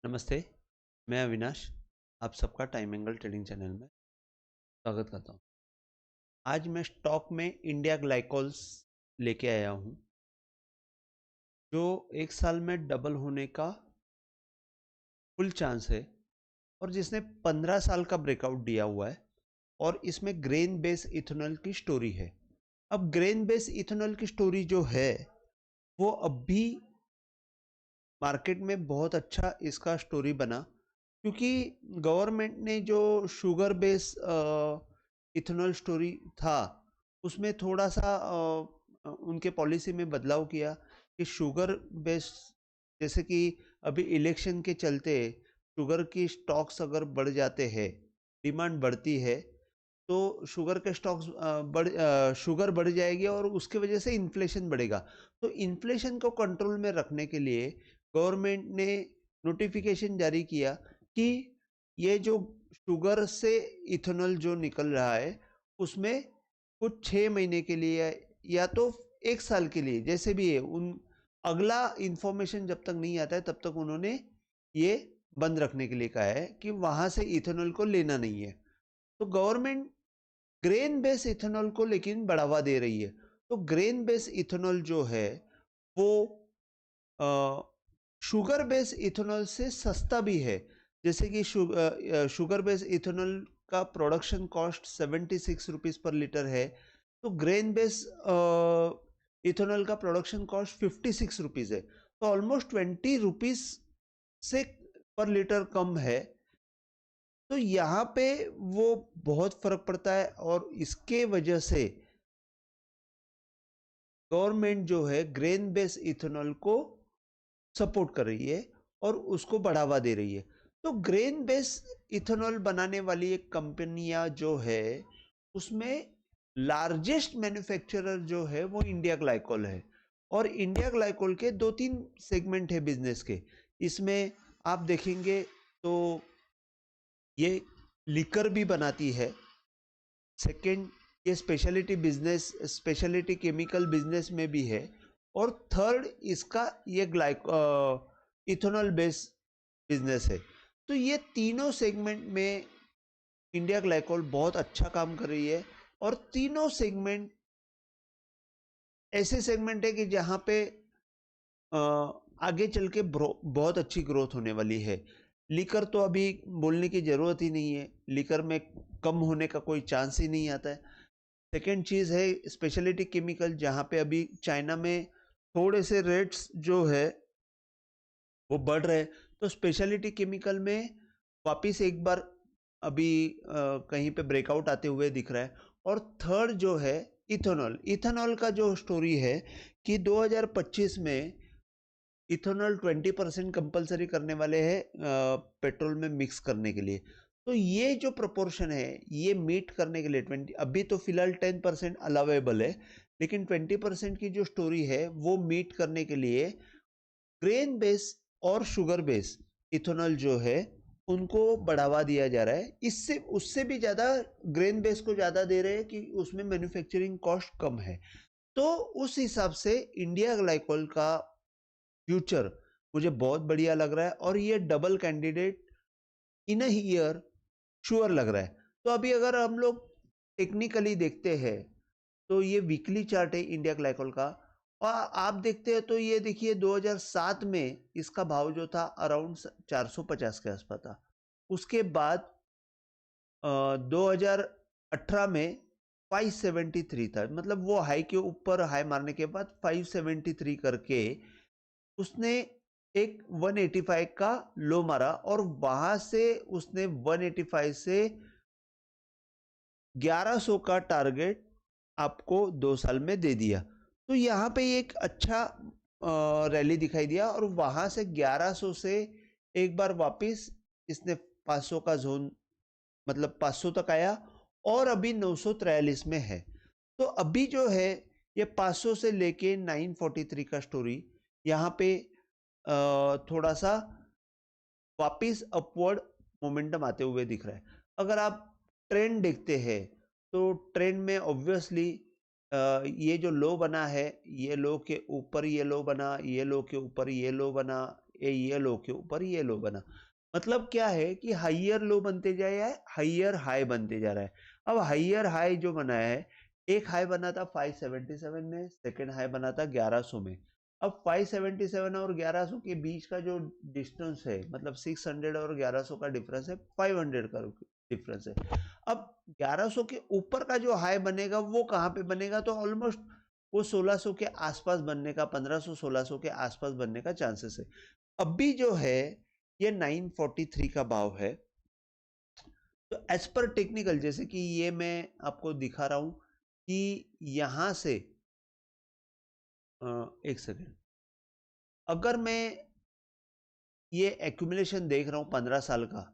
नमस्ते, मैं अविनाश, आप सबका टाइम एंगल ट्रेडिंग चैनल में स्वागत करता हूँ। आज मैं स्टॉक में इंडिया ग्लाइकोल्स लेके आया हूँ, जो एक साल में डबल होने का फुल चांस है और जिसने 15 साल का ब्रेकआउट दिया हुआ है और इसमें ग्रेन बेस इथेनॉल की स्टोरी है। अब ग्रेन बेस इथेनॉल की स्टोरी जो है, वो अब भी मार्केट में बहुत अच्छा इसका स्टोरी बना, क्योंकि गवर्नमेंट ने जो शुगर बेस इथेनॉल स्टोरी था उसमें थोड़ा सा उनके पॉलिसी में बदलाव किया कि शुगर बेस, जैसे कि अभी इलेक्शन के चलते शुगर की स्टॉक्स अगर बढ़ जाते हैं, डिमांड बढ़ती है, तो शुगर के स्टॉक्स शुगर बढ़ जाएगी और उसके वजह से इन्फ्लेशन बढ़ेगा। तो इन्फ्लेशन को कंट्रोल में रखने के लिए गवर्नमेंट ने नोटिफिकेशन जारी किया कि ये जो शुगर से इथेनॉल जो निकल रहा है उसमें कुछ 6 महीने के लिए या तो 1 साल के लिए, जैसे भी है, उन अगला इंफॉर्मेशन जब तक नहीं आता है तब तक उन्होंने ये बंद रखने के लिए कहा है कि वहां से इथेनॉल को लेना नहीं है। तो गवर्नमेंट ग्रेन बेस इथेनॉल को लेकिन बढ़ावा दे रही है। तो ग्रेन बेस इथेनॉल जो है वो शुगर बेस इथेनॉल से सस्ता भी है। जैसे कि शुगर बेस इथेनॉल का production cost 76 rupees per litre है, तो ग्रेन बेस इथेनॉल का प्रोडक्शन कॉस्ट 56 रुपीज है, तो ऑलमोस्ट 20 रुपीज से पर लीटर कम है। तो यहाँ पे वो बहुत फर्क पड़ता है और इसके वजह से गवर्नमेंट जो है ग्रेन बेस इथेनॉल को सपोर्ट कर रही है और उसको बढ़ावा दे रही है। तो ग्रेन बेस इथेनॉल बनाने वाली एक कंपनियां जो है उसमें लार्जेस्ट मैन्युफैक्चरर जो है वो इंडिया ग्लाइकोल है। और इंडिया ग्लाइकोल के 2-3 सेगमेंट है बिजनेस के। इसमें आप देखेंगे तो ये लिकर भी बनाती है। सेकंड, ये speciality business, speciality chemical business में भी है। और थर्ड, इसका ये इथेनॉल बेस बिजनेस है। तो ये तीनों सेगमेंट में इंडिया ग्लाइकोल बहुत अच्छा काम कर रही है। और तीनों सेगमेंट ऐसे सेगमेंट है कि जहां पे आगे चल के बहुत अच्छी ग्रोथ होने वाली है। लिकर तो अभी बोलने की जरूरत ही नहीं है, लिकर में कम होने का कोई चांस ही नहीं आता है। सेकेंड चीज है स्पेशलिटी केमिकल, जहां पे अभी चाइना में थोड़े से रेट्स जो है वो बढ़ रहे हैं, तो स्पेशलिटी केमिकल में वापिस एक बार अभी कहीं पे ब्रेकआउट आते हुए दिख रहा है। और थर्ड जो है इथेनॉल, इथेनॉल का जो स्टोरी है कि 2025 में इथेनॉल 20% कंपलसरी करने वाले हैं पेट्रोल में मिक्स करने के लिए। तो ये जो प्रोपोर्शन है ये मीट करने के लिए 20, अभी तो फिलहाल 10% अलावेबल है, लेकिन 20% की जो स्टोरी है वो मीट करने के लिए ग्रेन बेस और शुगर बेस इथेनॉल जो है उनको बढ़ावा दिया जा रहा है। इससे उससे भी ज्यादा ग्रेन बेस को ज्यादा दे रहे हैं कि उसमें मैन्युफैक्चरिंग कॉस्ट कम है। तो उस हिसाब से इंडिया ग्लाइकोल का फ्यूचर मुझे बहुत बढ़िया लग रहा है और ये double candidate in a year sure लग रहा है। तो अभी अगर हम लोग टेक्निकली देखते हैं तो ये वीकली चार्ट है इंडिया ग्लाइकोल का, और आप देखते हैं तो ये देखिए 2007 में इसका भाव जो था अराउंड 450 के आसपास था। उसके बाद 2018 में 573 था, मतलब वो हाई के ऊपर हाई मारने के बाद 573 करके उसने एक 185 का लो मारा और वहां से उसने 185 से 1100 का टारगेट आपको 2 साल में दे दिया। तो यहाँ पे एक अच्छा रैली दिखाई दिया और वहां से 1100 से एक बार वापस इसने 500 का जोन, मतलब 500 तक आया और अभी 943 में है। तो अभी जो है ये 500 से लेके 943 का स्टोरी यहाँ पे थोड़ा सा वापिस अपवर्ड मोमेंटम आते हुए दिख रहा है। अगर आप ट्रेंड देखते हैं तो ट्रेंड में ऑब्वियसली ये जो लो बना है, ये लो के ऊपर ये लो बना, ये लो के ऊपर ये लो बना, ये लो के ऊपर ये लो बना। मतलब क्या है कि हाइयर लो बनते जा रहा है, हाइयर हाई बनते जा रहा है। अब हाइयर हाई जो बना है, एक हाई बना था 577 में, सेकंड हाई बना था 1100 में। अब 577 और 1100 के बीच का जो डिस्टेंस है, मतलब 600 और 1100 का डिफरेंस है, 500 का डिफरेंस है। अब 1100 के ऊपर का जो हाई बनेगा वो कहाँ पे बनेगा, तो ऑलमोस्ट वो 1600 के आसपास बनने का, 1500 1600 के आसपास बनने का चांसेस है। अभी जो है ये 943 का भाव है। तो एज पर टेक्निकल, जैसे कि ये मैं आपको दिखा रहा हूं कि यहां से एक सेकेंड, अगर मैं ये एक्यूमुलेशन देख रहा हूं 15 साल का,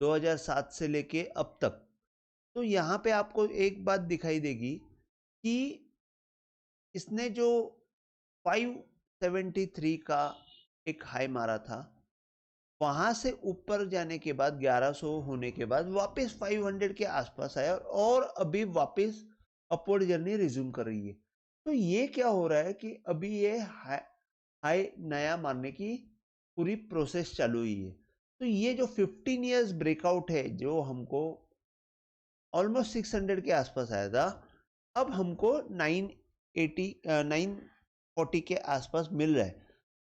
2007 से लेके अब तक, तो यहां पे आपको एक बात दिखाई देगी कि इसने जो 573 का एक हाई मारा था, वहां से ऊपर जाने के बाद 1100 होने के बाद वापस 500 के आसपास आया और अभी वापस अपवर्ड जर्नी रिज्यूम कर रही है। तो ये क्या हो रहा है कि अभी ये हाई नया मारने की पूरी प्रोसेस चालू हुई है। तो ये जो 15 इयर्स ब्रेकआउट है, जो हमको ऑलमोस्ट 600 के आसपास आया था, अब हमको 940 के आसपास मिल रहा है।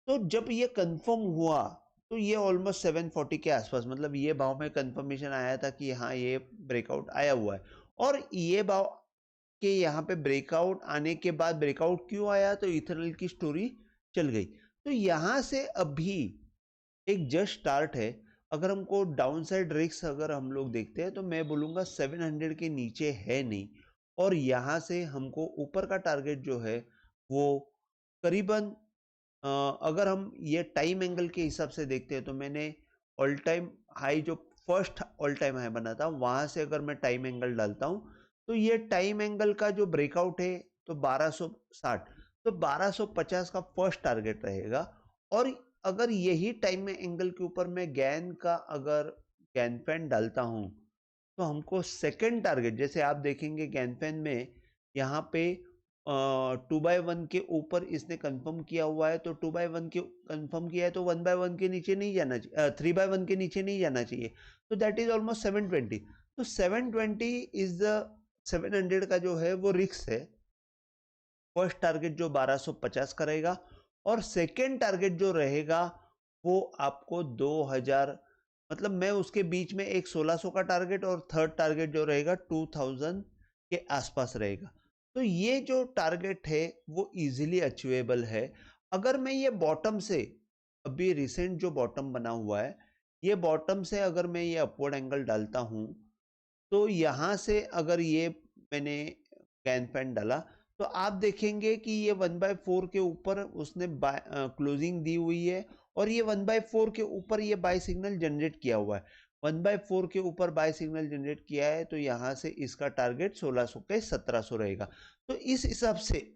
तो जब ये कंफर्म हुआ तो ये ऑलमोस्ट 740 के आसपास, मतलब ये भाव में कंफर्मेशन आया था कि हाँ ये ब्रेकआउट आया हुआ है। और ये भाव के यहाँ पे ब्रेकआउट आने के बाद, ब्रेकआउट क्यों आया, तो इथरनेट की स्टोरी चल गई। तो यहाँ से अभी एक जस्ट स्टार्ट है। अगर हमको डाउन साइड रिस्क अगर हम लोग देखते हैं तो मैं बोलूँगा 700 के नीचे है नहीं, और यहाँ से हमको ऊपर का टारगेट जो है वो करीबन, अगर हम ये टाइम एंगल के हिसाब से देखते हैं तो मैंने ऑल टाइम हाई, जो फर्स्ट ऑल टाइम हाई बना था, वहां से अगर मैं टाइम एंगल डालता हूं तो ये टाइम एंगल का जो ब्रेकआउट है तो 1260, तो 1250 का फर्स्ट टारगेट रहेगा। और अगर यही टाइम एंगल के ऊपर मैं गैन का अगर गैन फैन डालता हूं तो हमको सेकंड टारगेट, जैसे आप देखेंगे गैन फैन में यहाँ पे 2/1 के ऊपर इसने कंफर्म किया हुआ है, तो 2/1 के कंफर्म किया है तो 1/1 के नीचे नहीं जाना चाहिए, 3/1 के नीचे नहीं जाना चाहिए। तो दैट इज ऑलमोस्ट 720। तो 720 इज द 700 का जो है वो रिस्क है। फर्स्ट टारगेट जो 1250 करेगा, और सेकेंड टारगेट जो रहेगा वो आपको 2000, मतलब मैं उसके बीच में एक 1600 का टारगेट, और थर्ड टारगेट जो रहेगा 2000 के आसपास रहेगा। तो ये जो टारगेट है वो इजीली अचीवेबल है। अगर मैं ये बॉटम से, अभी रिसेंट जो बॉटम बना हुआ है, ये बॉटम से अगर मैं ये अपवर्ड एंगल डालता हूं, तो यहाँ से अगर ये मैंने कैन फैन डाला तो आप देखेंगे कि ये 1/4 के ऊपर उसने क्लोजिंग दी हुई है, और ये 1/4 के ऊपर ये बाय सिग्नल जनरेट किया हुआ है। 1/4 के ऊपर बाय सिग्नल जनरेट किया है, तो यहाँ से इसका टारगेट 1600 के 1700 रहेगा। तो इस हिसाब से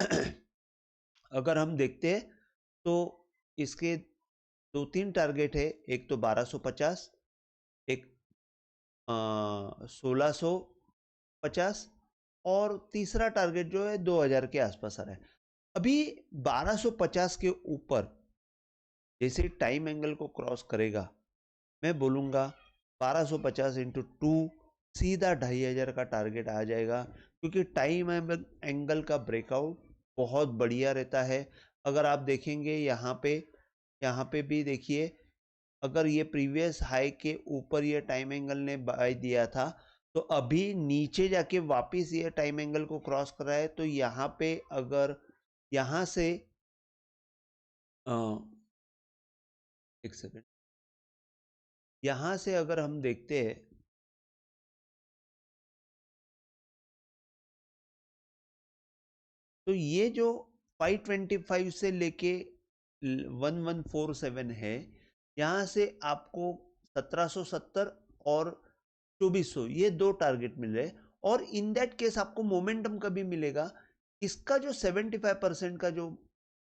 अगर हम देखते हैं तो इसके 2-3 टारगेट है, एक तो 1250, एक 1650, और तीसरा टारगेट जो है 2000 के आसपास आ रहा है। अभी 1250 के ऊपर जैसे टाइम एंगल को क्रॉस करेगा, मैं बोलूँगा 1250 इंटू 2 सीधा 2500 का टारगेट आ जाएगा, क्योंकि टाइम एंगल का ब्रेकआउट बहुत बढ़िया रहता है। अगर आप देखेंगे यहाँ पे भी देखिए, अगर ये प्रीवियस हाई के ऊपर ये टाइम एंगल ने बाय दिया था, तो अभी नीचे जाके वापस ये टाइम एंगल को क्रॉस कर रहा है। तो यहाँ पे अगर यहाँ से एक सेकेंड, यहाँ से अगर हम देखते हैं तो ये जो 525 से लेके 1147 है, यहाँ से आपको 1770 और 2400, ये दो टारगेट मिल रहे हैं। और इन दैट केस आपको मोमेंटम कभी मिलेगा, इसका जो 75% का जो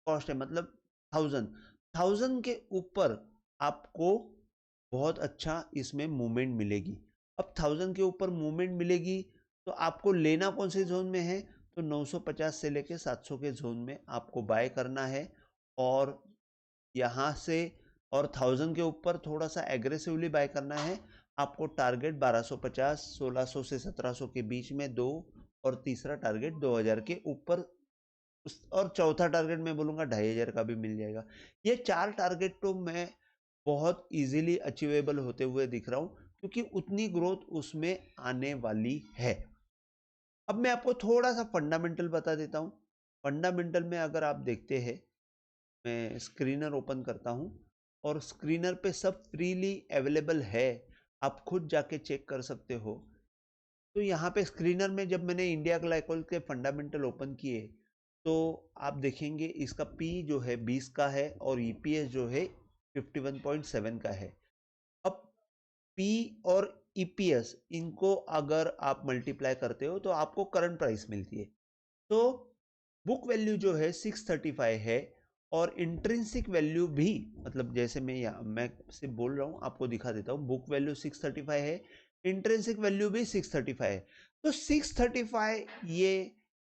कॉस्ट है, मतलब 1000 के ऊपर आपको बहुत अच्छा इसमें मूवमेंट मिलेगी। अब 1000 के ऊपर मूवमेंट मिलेगी तो आपको लेना कौन से जोन में है, तो 950 से लेके 700 के जोन में आपको बाय करना है। और यहाँ से और 1000 के ऊपर थोड़ा सा एग्रेसिवली बाय करना है आपको। टारगेट 1250, 1600 से 1700 के बीच में दो, और तीसरा टारगेट 2000 के ऊपर, और चौथा टारगेट मैं बोलूँगा 2500 का भी मिल जाएगा। ये 4 टारगेट तो मैं बहुत इजीली अचीवेबल होते हुए दिख रहा हूँ, क्योंकि उतनी ग्रोथ उसमें आने वाली है। अब मैं आपको थोड़ा सा फंडामेंटल बता देता हूँ। फंडामेंटल में अगर आप देखते हैं, मैं स्क्रीनर ओपन करता हूँ और स्क्रीनर पे सब फ्रीली अवेलेबल है, आप खुद जाके चेक कर सकते हो। तो यहाँ पे स्क्रीनर में जब मैंने इंडिया ग्लाइकोल के फंडामेंटल ओपन किए, तो आप देखेंगे इसका पी जो है 20 का है और ईपीएस जो है 51.7 का है। अब पी और ईपीएस इनको अगर आप मल्टीप्लाई करते हो तो आपको करंट प्राइस मिलती है। तो बुक वैल्यू जो है 635 है, और इंट्रिंसिक वैल्यू भी, मतलब जैसे मैं सिर्फ बोल रहा हूँ, आपको दिखा देता हूँ। बुक वैल्यू 635 है, इंट्रिंसिक वैल्यू भी 635 है। तो 635 ये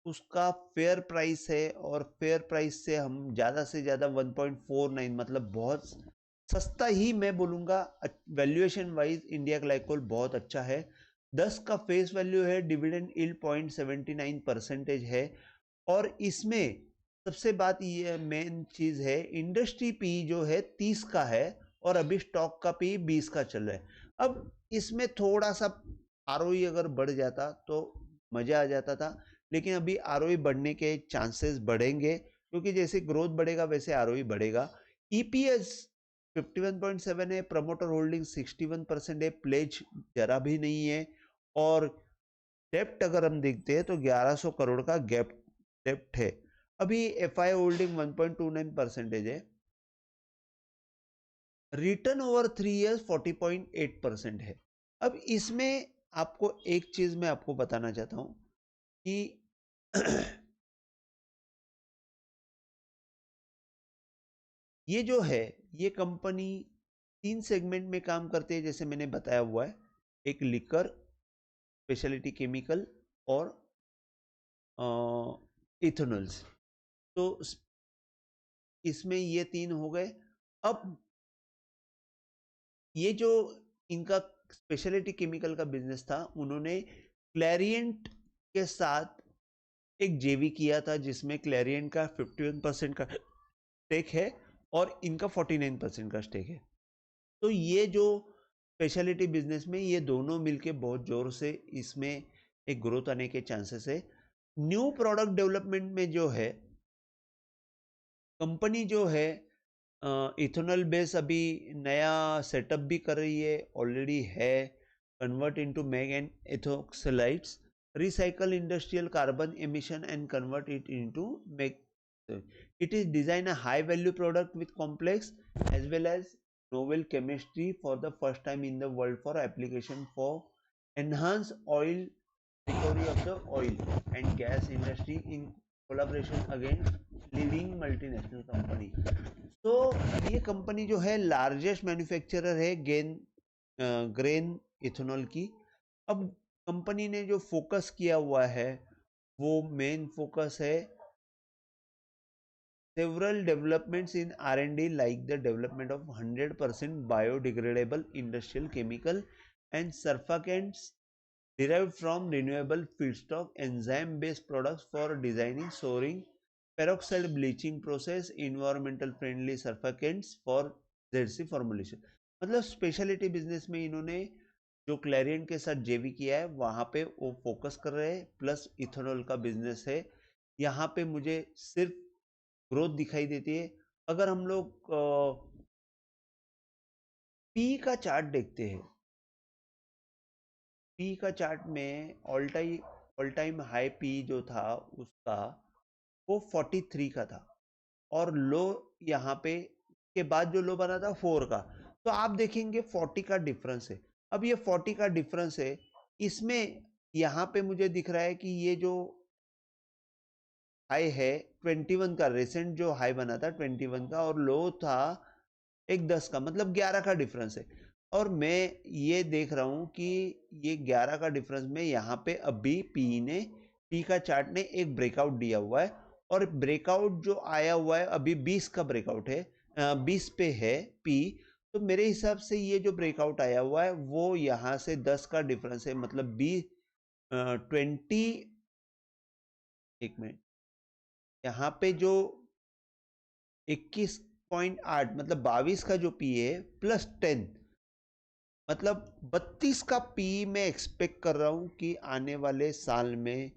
उसका फेयर प्राइस है, और फेयर प्राइस से हम ज़्यादा से ज़्यादा 1.49, मतलब बहुत सस्ता ही मैं बोलूँगा। वैल्यूएशन वाइज इंडिया ग्लाइकोल बहुत अच्छा है। 10 का फेस वैल्यू है, डिविडेंड यील्ड 0.79% है, और इसमें सबसे बात ये मेन चीज है, इंडस्ट्री पी जो है 30 का है, और अभी स्टॉक का पी 20 का चल रहा है। अब इसमें थोड़ा सा आरओई अगर बढ़ जाता तो मजा आ जाता था, लेकिन अभी आरओई बढ़ने के चांसेस बढ़ेंगे, क्योंकि जैसे ग्रोथ बढ़ेगा वैसे आरओई बढ़ेगा। ईपीएस 51.7 है, प्रमोटर होल्डिंग 61% है, प्लेज जरा भी नहीं है, और डेप्ट अगर हम देखते हैं तो 1100 करोड़ का गैप डेप्ट है। अभी एफआई होल्डिंग 1.29% है। रिटर्न ओवर 3 इयर्स 40.8% है। अब इसमें आपको एक चीज मैं आपको बताना चाहता हूं कि ये जो है, ये कंपनी 3 सेगमेंट में काम करती है, जैसे मैंने बताया हुआ है। एक लिकर, स्पेशलिटी केमिकल, और इथेनॉल्स। तो इसमें ये 3 हो गए। अब ये जो इनका स्पेशलिटी केमिकल का बिजनेस था, उन्होंने क्लैरियंट के साथ एक जेवी किया था, जिसमें क्लैरियंट का 51% का स्टेक है और इनका 49% का स्टेक है। तो ये जो स्पेशलिटी बिजनेस में ये दोनों मिलके बहुत जोर से इसमें एक ग्रोथ आने के चांसेस है। न्यू प्रोडक्ट डेवलपमेंट में जो है, कंपनी जो है इथेनॉल बेस अभी नया सेटअप भी कर रही है, ऑलरेडी है। Convert into MEG and ethoxylates, recycle industrial carbon emission and convert it into MEG. It is design a high value product with complex as well as novel chemistry for the first time in the world for application for enhanced oil recovery of the oil and gas industry in collaboration against leading multinational company. तो ये company जो है largest manufacturer है grain ethanol की। अब company ने जो focus किया हुआ है, वो मेन फोकस है several developments in R&D, like the development of 100% biodegradable industrial chemical and surfactants derived from renewable feedstock, enzyme based products for designing soaring peroxide bleaching process, environmental friendly surfactants for ZC formulation। मतलब speciality business में इन्होंने जो Clarion के साथ जेवी किया है वहां पे वो फोकस कर रहे हैं, प्लस इथेनॉल का बिजनेस है। यहाँ पे मुझे सिर्फ ग्रोथ दिखाई देती है। अगर हम लोग पी का चार्ट देखते हैं, पी का चार्ट में ऑल टाइम हाई पी जो था उसका, वो 43 का था, और लो यहाँ पे के बाद जो लो बना था 4 का। तो आप देखेंगे 40 का डिफरेंस है। अब ये 40 का डिफरेंस है, इसमें यहाँ पे मुझे दिख रहा है कि ये जो हाई है 21 का, रिसेंट जो हाई बना था 21 का, और लो था एक 10 का, मतलब 11 का डिफरेंस है। और मैं ये देख रहा हूं कि ये 11 का डिफरेंस में यहाँ पे अभी पी का चार्ट ने एक ब्रेकआउट दिया हुआ है, और ब्रेकआउट जो आया हुआ है अभी 20 का ब्रेकआउट है। 20 पे है पी, तो मेरे हिसाब से ये जो ब्रेकआउट आया हुआ है वो यहाँ से 10 का डिफरेंस है, मतलब 20 एक मिनट, यहाँ पे जो 21.8 मतलब 22 का जो पी है प्लस 10 मतलब 32 का पी मैं एक्सपेक्ट कर रहा हूँ कि आने वाले साल में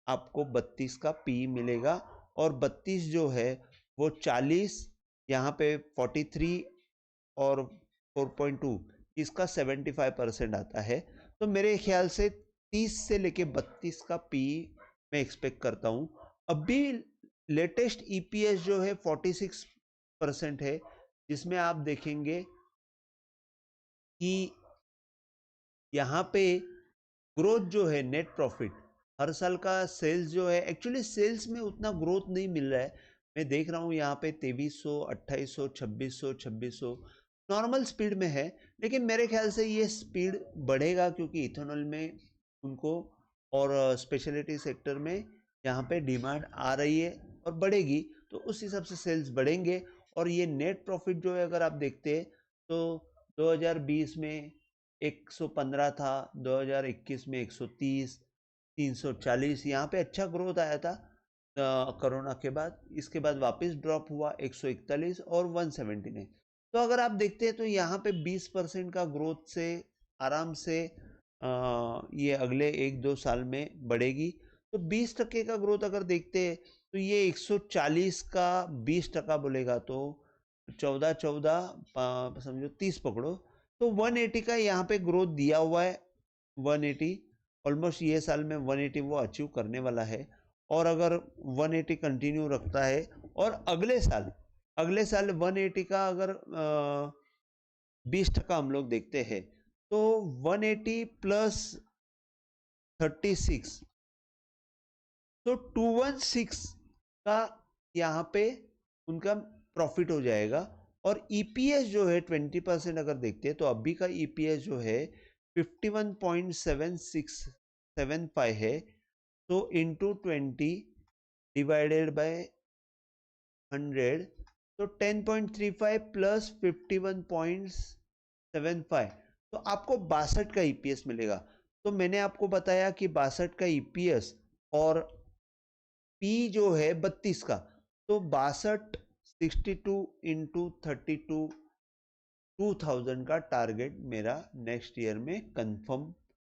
आपको 32 का पी मिलेगा। और 32 जो है वो 40, यहाँ पे 43 और 4.2 इसका 75% आता है। तो मेरे ख्याल से 30 से लेके 32 का पी मैं एक्सपेक्ट करता हूँ। अभी लेटेस्ट ईपीएस जो है 46% है, जिसमें आप देखेंगे कि यहाँ पे ग्रोथ जो है नेट प्रॉफिट हर साल का सेल्स जो है, एक्चुअली सेल्स में उतना ग्रोथ नहीं मिल रहा है। मैं देख रहा हूँ यहाँ पे 2300 2800 2600 2600 नॉर्मल स्पीड में है, लेकिन मेरे ख्याल से ये स्पीड बढ़ेगा क्योंकि इथेनॉल में उनको और स्पेशलिटी सेक्टर में यहाँ पे डिमांड आ रही है और बढ़ेगी, तो उस हिसाब से सेल्स बढ़ेंगे। और ये नेट प्रॉफिट जो है अगर आप देखते हैं तो 2020 में 115 था, 2021 में 130, 340, यहाँ पे अच्छा ग्रोथ आया था कोरोना के बाद। इसके बाद वापस ड्रॉप हुआ 141 और 179। तो अगर आप देखते हैं तो यहाँ पे 20% का ग्रोथ से आराम से ये अगले 1-2 साल में बढ़ेगी। तो 20% का ग्रोथ अगर देखते हैं तो ये 140 का 20% बोलेगा तो 14 समझो 30 पकड़ो, तो 180 का यहाँ पे ग्रोथ दिया हुआ है। 180 ऑलमोस्ट ये साल में 180 वो अचीव करने वाला है। और अगर 180 कंटिन्यू रखता है और अगले साल 180 का अगर 20% हम लोग देखते हैं तो 180 प्लस 36 तो 216 का यहाँ पे उनका प्रॉफिट हो जाएगा। और ईपीएस जो है 20% अगर देखते हैं तो अभी का ईपीएस जो है 51.7675 है, तो इंटू 20 डिवाइडेड बाय 100 तो 10.35 प्लस 51.75 तो आपको 62 का ईपीएस मिलेगा। तो मैंने आपको बताया कि 62 का ईपीएस और पी जो है 32 का, तो 62 62 इंटू 32 2000 का टारगेट मेरा नेक्स्ट ईयर में कंफर्म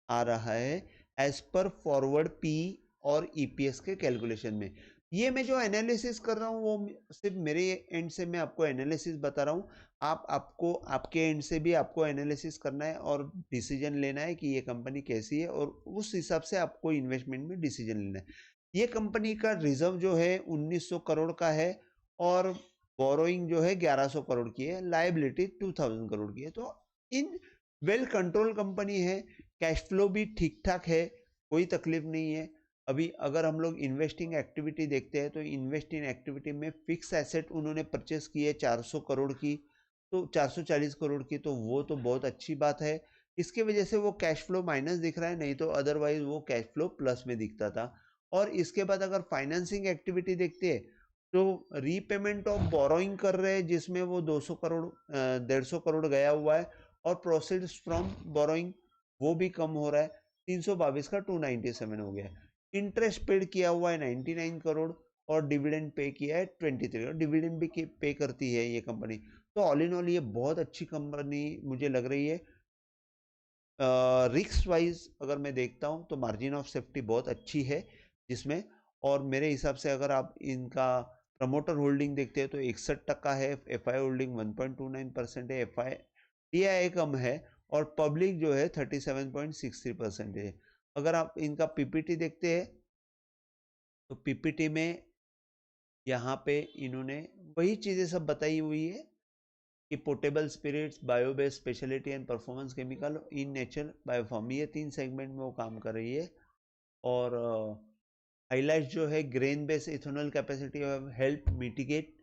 आ रहा है एज पर फॉरवर्ड पी और ईपीएस के कैलकुलेशन में। ये मैं जो एनालिसिस कर रहा हूँ वो सिर्फ मेरे एंड से मैं आपको एनालिसिस बता रहा हूँ। आपको आपके एंड से भी आपको एनालिसिस करना है और डिसीजन लेना है कि ये कंपनी कैसी है और उस हिसाब से आपको इन्वेस्टमेंट में डिसीजन लेना है। ये कंपनी का रिजर्व जो है 1900 करोड़ का है और बोरोइंग जो है 1100 करोड़ की है, लाइबिलिटी 2000 करोड़ की है। तो इन वेल कंट्रोल कंपनी है, कैश फ्लो भी ठीक ठाक है, कोई तकलीफ नहीं है। अभी अगर हम लोग इन्वेस्टिंग एक्टिविटी देखते हैं तो इन्वेस्टिंग एक्टिविटी में फिक्स एसेट उन्होंने परचेस की है 400 करोड़ की, तो 440 करोड़ की, तो वो तो बहुत अच्छी बात है। इसके वजह से वो कैश फ्लो माइनस दिख रहा है, नहीं तो अदरवाइज वो कैश फ्लो प्लस में दिखता था। और इसके बाद अगर फाइनेंसिंग एक्टिविटी देखते हैं तो रीपेमेंट ऑफ बोरोइंग कर रहे हैं जिसमें वो 200 करोड़ 150 करोड़ गया हुआ है और प्रोसीड्स फ्रॉम बोरोइंग वो भी कम हो रहा है, 322 का 297 हो गया है। इंटरेस्ट पेड किया हुआ है 99 करोड़ और डिविडेंड पे किया है 23 करोड़, डिविडेंड भी पे करती है ये कंपनी। तो ऑल इन ऑल ये बहुत अच्छी कंपनी मुझे लग रही है। रिस्क वाइज अगर मैं देखता हूँ तो मार्जिन ऑफ सेफ्टी बहुत अच्छी है जिसमें, और मेरे हिसाब से अगर आप इनका प्रमोटर होल्डिंग देखते हैं तो 61% है, एफआई होल्डिंग 1.29% है, एफआई टीआई कम है और पब्लिक जो है 37.63% है। अगर आप इनका पीपीटी देखते हैं तो पीपीटी में यहाँ पे इन्होंने वही चीज़ें सब बताई हुई है कि portable spirits, biobase, specialty and performance chemical, in nature, bioform, ये 3 सेगमेंट में वो काम कर रही है। और हाईलाइट जो है grain base ethanol capacity help mitigate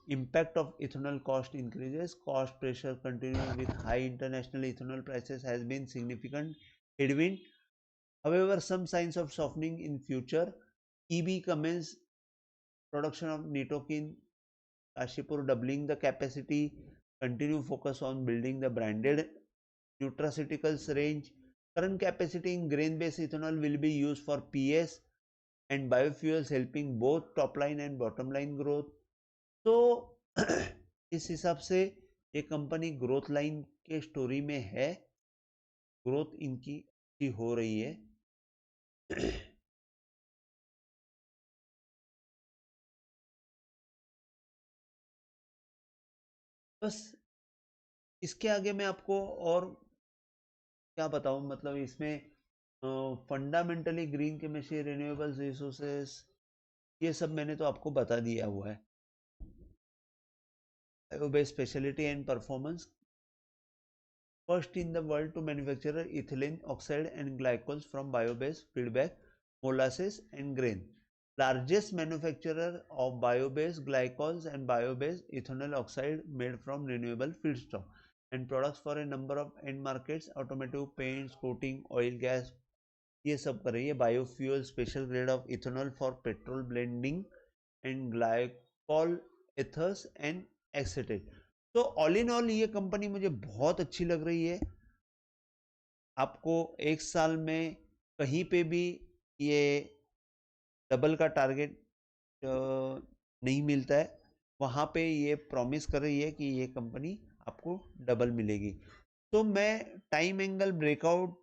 impact of ethanol cost increases, cost pressure continuing with high international ethanol prices has been significant headwind. However, some signs of softening in future. EB commence production of Nitokin Kashipur doubling the capacity, continue focus on building the branded nutraceuticals range. Current capacity in grain-based ethanol will be used for PS and biofuels, helping both top line and bottom line growth. तो इस हिसाब से ये company growth line के story में है, growth इनकी अच्छी हो रही है। बस इसके आगे मैं आपको और क्या बताऊं, मतलब इसमें fundamentally green chemistry, renewable resources, ये सब मैंने तो आपको बता दिया हुआ है। Biobase specialty and performance, first in the world to manufacture ethylene oxide and glycols from bio-based feedback, molasses and grain. Largest manufacturer of bio-based glycols and bio-based ethanol oxide made from renewable feedstock and products for a number of end markets, automotive, paints, coating, oil, gas, ये सब कर रही है। Biofuel, special grade of ethanol for petrol blending and glycol ethers and acetate. तो all in all ये company मुझे बहुत अच्छी लग रही है। आपको एक साल में कहीं पे भी ये डबल का टारगेट नहीं मिलता है, वहाँ पे ये प्रॉमिस कर रही है कि ये कंपनी आपको डबल मिलेगी। तो मैं टाइम एंगल ब्रेकआउट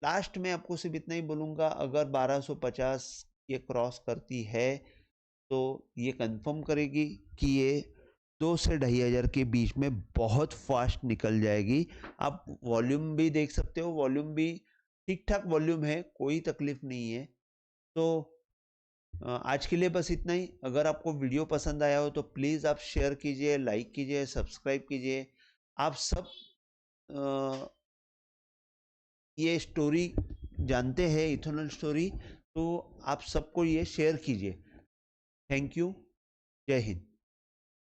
लास्ट में आपको सिर्फ इतना ही बोलूँगा, अगर 1250 ये क्रॉस करती है तो ये कंफर्म करेगी कि ये 2 से 2500 के बीच में बहुत फास्ट निकल जाएगी। आप वॉल्यूम भी देख सकते हो, वॉल्यूम भी ठीक ठाक वॉल्यूम है, कोई तकलीफ नहीं है। तो आज के लिए बस इतना ही। अगर आपको वीडियो पसंद आया हो तो प्लीज़ आप शेयर कीजिए, लाइक कीजिए, सब्सक्राइब कीजिए। आप सब ये स्टोरी जानते हैं, इथेनॉल स्टोरी, तो आप सबको ये शेयर कीजिए। थैंक यू, जय हिंद।